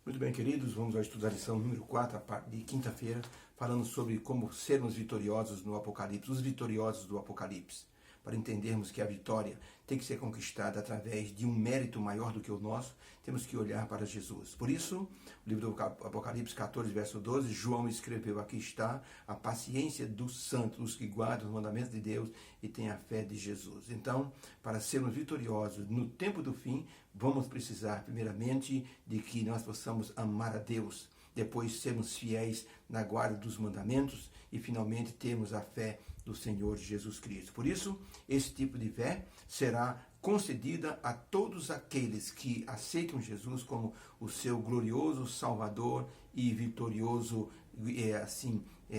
Muito bem, queridos, vamos estudar a lição número 4, a parte de quinta-feira, falando sobre como sermos vitoriosos no Apocalipse, os vitoriosos do Apocalipse. Para entendermos que a vitória tem que ser conquistada através de um mérito maior do que o nosso, temos que olhar para Jesus. Por isso, o livro do Apocalipse 14, verso 12, João escreveu: aqui está a paciência dos santos, os que guardam os mandamentos de Deus e têm a fé de Jesus. Então, para sermos vitoriosos no tempo do fim, vamos precisar, primeiramente, de que nós possamos amar a Deus, depois sermos fiéis na guarda dos mandamentos e, finalmente, termos a fé do Senhor Jesus Cristo. Por isso, esse tipo de fé será concedida a todos aqueles que aceitam Jesus como o seu glorioso Salvador e vitorioso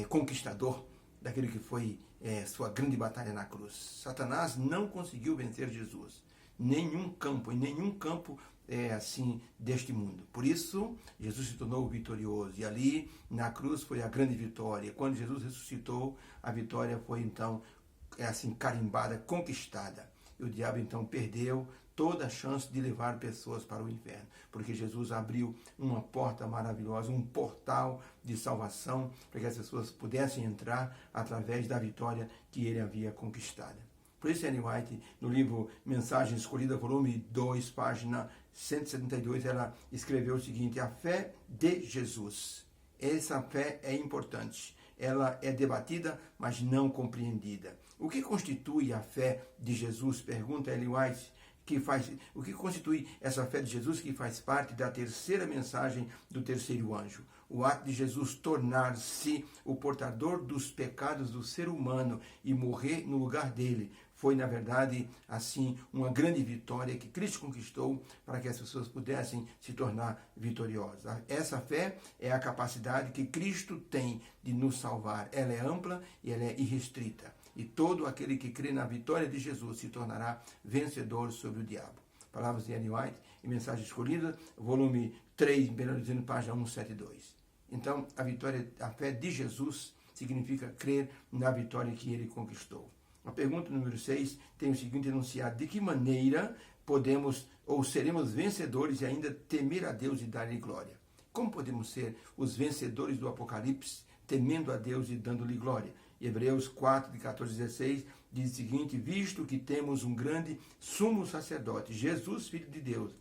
conquistador daquele que foi sua grande batalha na cruz. Satanás não conseguiu vencer Jesus. Em nenhum campo deste mundo. Por isso, Jesus se tornou vitorioso. E ali, na cruz, foi a grande vitória. Quando Jesus ressuscitou, a vitória foi, então, carimbada, conquistada. E o diabo, então, perdeu toda a chance de levar pessoas para o inferno. Porque Jesus abriu uma porta maravilhosa, um portal de salvação, para que as pessoas pudessem entrar através da vitória que ele havia conquistado. Por isso, Ellen White, no livro Mensagem Escolhida, volume 2, página 172, ela escreveu o seguinte: a fé de Jesus. Essa fé é importante. Ela é debatida, mas não compreendida. O que constitui a fé de Jesus? Pergunta Ellen White. O que constitui essa fé de Jesus, que faz parte da terceira mensagem do terceiro anjo? O ato de Jesus tornar-se o portador dos pecados do ser humano e morrer no lugar dele foi, na verdade, uma grande vitória que Cristo conquistou para que as pessoas pudessem se tornar vitoriosas. Essa fé é a capacidade que Cristo tem de nos salvar. Ela é ampla e ela é irrestrita. E todo aquele que crê na vitória de Jesus se tornará vencedor sobre o diabo. Palavras de Ellen White, em Mensagem Escolhida, volume 3, melhor dizendo, página 172. Então, a fé de Jesus significa crer na vitória que ele conquistou. A pergunta número 6 tem o seguinte enunciado: de que maneira podemos ou seremos vencedores e ainda temer a Deus e dar-lhe glória? Como podemos ser os vencedores do Apocalipse, temendo a Deus e dando-lhe glória? Hebreus 4, de 14 a 16, diz o seguinte: visto que temos um grande sumo sacerdote, Jesus, Filho de Deus,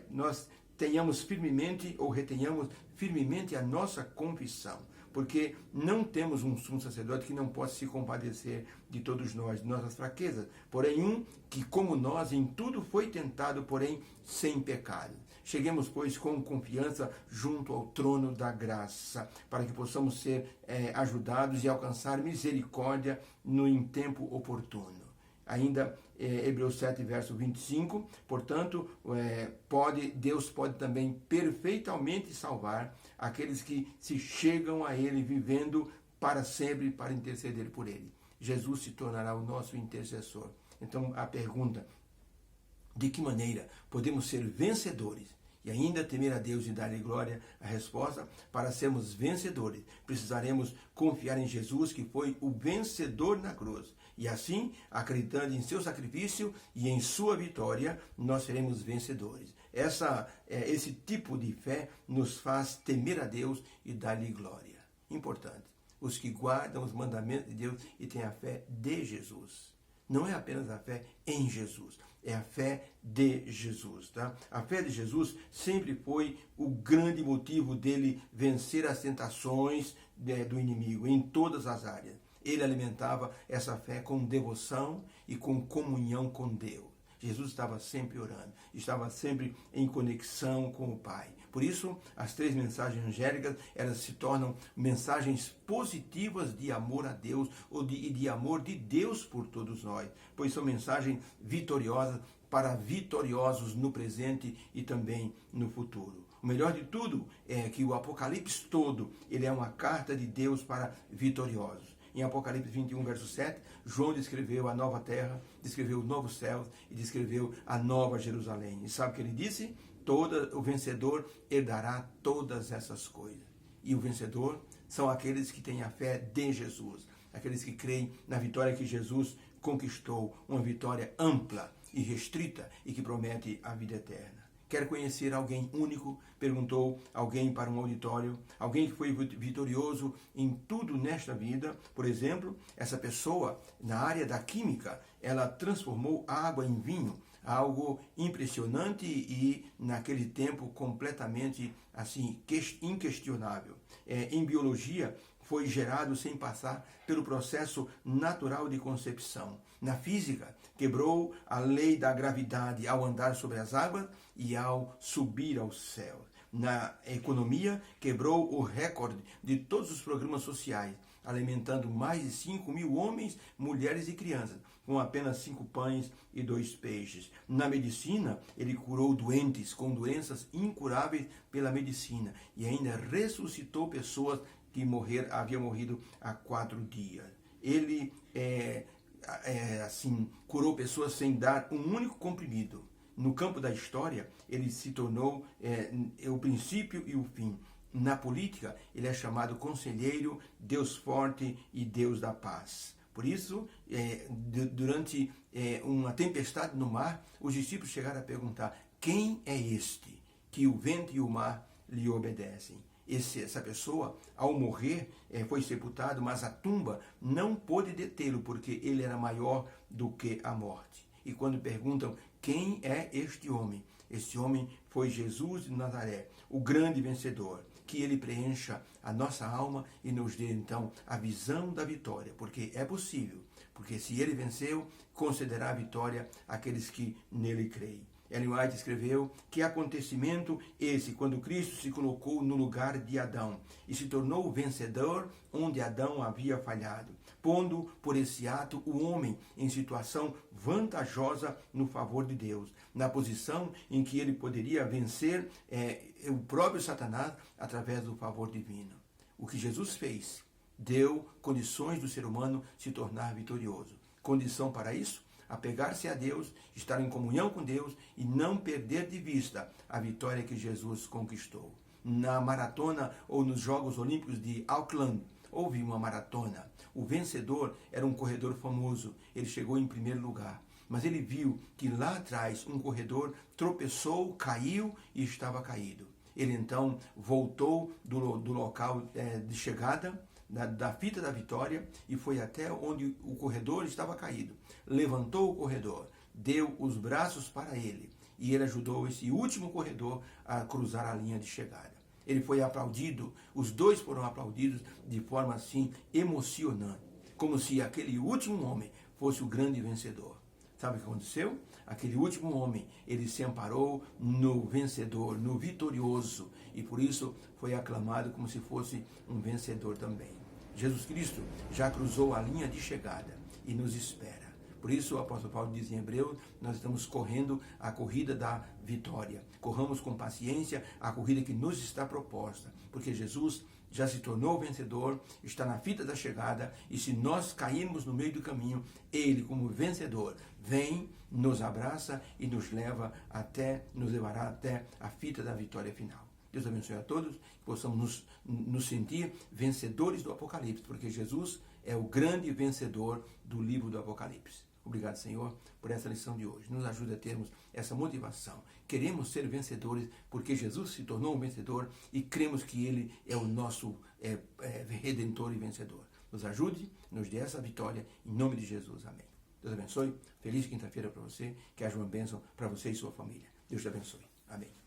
nós tenhamos firmemente ou retenhamos firmemente a nossa confissão, porque não temos um sumo sacerdote que não possa se compadecer de todos nós, de nossas fraquezas, porém que, como nós, em tudo foi tentado, porém sem pecado. Cheguemos, pois, com confiança junto ao trono da graça, para que possamos ser ajudados e alcançar misericórdia em tempo oportuno. Ainda Hebreus 7, verso 25, portanto, Deus pode também perfeitamente salvar aqueles que se chegam a Ele vivendo para sempre para interceder por Ele. Jesus se tornará o nosso intercessor. Então, a pergunta: de que maneira podemos ser vencedores e ainda temer a Deus e dar-lhe glória? A resposta: para sermos vencedores, precisaremos confiar em Jesus, que foi o vencedor na cruz. E assim, acreditando em seu sacrifício e em sua vitória, nós seremos vencedores. Esse tipo de fé nos faz temer a Deus e dar-lhe glória. Importante: os que guardam os mandamentos de Deus e têm a fé de Jesus. Não é apenas a fé em Jesus, é a fé de Jesus. Tá? A fé de Jesus sempre foi o grande motivo dele vencer as tentações do inimigo em todas as áreas. Ele alimentava essa fé com devoção e com comunhão com Deus. Jesus estava sempre orando, estava sempre em conexão com o Pai. Por isso, as 3 mensagens angélicas, elas se tornam mensagens positivas de amor a Deus e de amor de Deus por todos nós, pois são mensagens vitoriosas para vitoriosos no presente e também no futuro. O melhor de tudo é que o Apocalipse todo, ele é uma carta de Deus para vitoriosos. Em Apocalipse 21, verso 7, João descreveu a nova terra, descreveu os novos céus e descreveu a nova Jerusalém. E sabe o que ele disse? O vencedor herdará todas essas coisas. E o vencedor são aqueles que têm a fé de Jesus, aqueles que creem na vitória que Jesus conquistou, uma vitória ampla e restrita e que promete a vida eterna. Quer conhecer alguém único? Perguntou alguém para um auditório. Alguém que foi vitorioso em tudo nesta vida. Por exemplo, essa pessoa, na área da química, ela transformou água em vinho. Algo impressionante e, naquele tempo, completamente assim inquestionável. Em biologia, foi gerado sem passar pelo processo natural de concepção. Na física, quebrou a lei da gravidade ao andar sobre as águas e ao subir ao céu. Na economia, quebrou o recorde de todos os programas sociais, alimentando mais de 5.000 homens, mulheres e crianças, com apenas 5 pães e 2 peixes. Na medicina, ele curou doentes com doenças incuráveis pela medicina e ainda ressuscitou pessoas que haviam morrido há 4 dias. Ele curou pessoas sem dar um único comprimido. No campo da história, ele se tornou o princípio e o fim. Na política, ele é chamado conselheiro, Deus forte e Deus da paz. Por isso, durante uma tempestade no mar, os discípulos chegaram a perguntar: quem é este que o vento e o mar lhe obedecem? Essa pessoa, ao morrer, foi sepultado, mas a tumba não pôde detê-lo, porque ele era maior do que a morte. E quando perguntam quem é este homem foi Jesus de Nazaré, o grande vencedor. Que ele preencha a nossa alma e nos dê então a visão da vitória, porque é possível, porque se ele venceu, concederá a vitória àqueles que nele creem. Ellen White escreveu: que acontecimento esse, quando Cristo se colocou no lugar de Adão e se tornou o vencedor onde Adão havia falhado, pondo por esse ato o homem em situação vantajosa no favor de Deus, na posição em que ele poderia vencer o próprio Satanás através do favor divino. O que Jesus fez deu condições do ser humano se tornar vitorioso. Condição para isso? Apegar-se a Deus, estar em comunhão com Deus e não perder de vista a vitória que Jesus conquistou. Na maratona ou nos Jogos Olímpicos de Auckland, houve uma maratona. O vencedor era um corredor famoso. Ele chegou em primeiro lugar. Mas ele viu que lá atrás um corredor tropeçou, caiu e estava caído. Ele então voltou do local de chegada, da fita da vitória, e foi até onde o corredor estava caído. Levantou o corredor, deu os braços para ele, e ele ajudou esse último corredor a cruzar a linha de chegada. Ele foi aplaudido, os dois foram aplaudidos de forma assim emocionante, como se aquele último homem fosse o grande vencedor. Sabe o que aconteceu? Aquele último homem, ele se amparou no vencedor, no vitorioso, e por isso foi aclamado como se fosse um vencedor também. Jesus Cristo já cruzou a linha de chegada e nos espera. Por isso o apóstolo Paulo diz em Hebreus: nós estamos correndo a corrida da vitória. Corramos com paciência a corrida que nos está proposta, porque Jesus já se tornou vencedor, está na fita da chegada, e se nós cairmos no meio do caminho, ele, como vencedor, vem, nos abraça e nos levará até a fita da vitória final. Deus abençoe a todos, que possamos nos sentir vencedores do Apocalipse, porque Jesus é o grande vencedor do livro do Apocalipse. Obrigado, Senhor, por essa lição de hoje. Nos ajuda a termos essa motivação. Queremos ser vencedores porque Jesus se tornou um vencedor e cremos que Ele é o nosso redentor e vencedor. Nos ajude, nos dê essa vitória, em nome de Jesus. Amém. Deus abençoe. Feliz quinta-feira para você. Que haja uma bênção para você e sua família. Deus te abençoe. Amém.